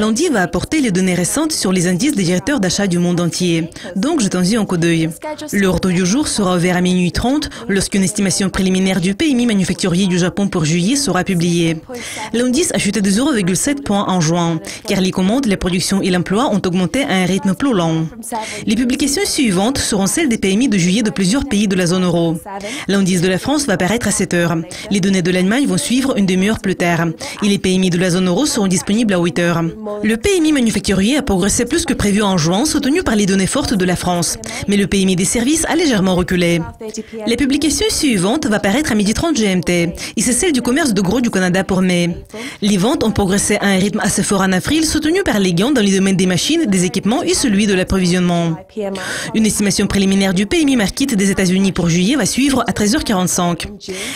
Lundi va apporter les données récentes sur les indices des directeurs d'achat du monde entier. Donc, jetons-y un coup d'œil. L'ordre du jour sera ouvert à minuit 30 lorsqu'une estimation préliminaire du PMI manufacturier du Japon pour juillet sera publiée. L'indice a chuté de 0,7 points en juin, car les commandes, les productions et l'emploi ont augmenté à un rythme plus lent. Les publications suivantes seront celles des PMI de juillet de plusieurs pays de la zone euro. L'indice de la France va paraître à 7 heures. Les données de l'Allemagne vont suivre une demi-heure plus tard. Et les PMI de la zone euro seront disponibles à 8 heures. Le PMI manufacturier a progressé plus que prévu en juin, soutenu par les données fortes de la France. Mais le PMI des services a légèrement reculé. La publication suivante va paraître à 12h30 GMT. Et c'est celle du commerce de gros du Canada pour mai. Les ventes ont progressé à un rythme assez fort en avril, soutenu par les gains dans les domaines des machines, des équipements et celui de l'approvisionnement. Une estimation préliminaire du PMI Market des États-Unis pour juillet va suivre à 13h45.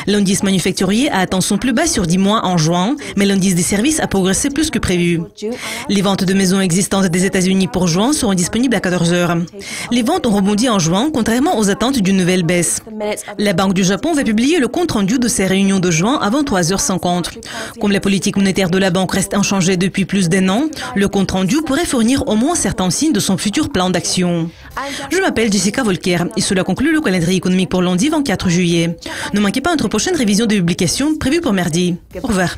L'indice manufacturier a atteint son plus bas sur 10 mois en juin, mais l'indice des services a progressé plus que prévu. Les ventes de maisons existantes des États-Unis pour juin seront disponibles à 14h. Les ventes ont rebondi en juin, contrairement aux attentes d'une nouvelle baisse. La Banque du Japon va publier le compte-rendu de ses réunions de juin avant 3h50. Comme la politique monétaire de la banque reste inchangée depuis plus d'1 an, le compte-rendu pourrait fournir au moins certains signes de son futur plan d'action. Je m'appelle Jessica Volker et cela conclut le calendrier économique pour lundi 24 juillet. Ne manquez pas notre prochaine révision de publication prévue pour mardi. Au revoir.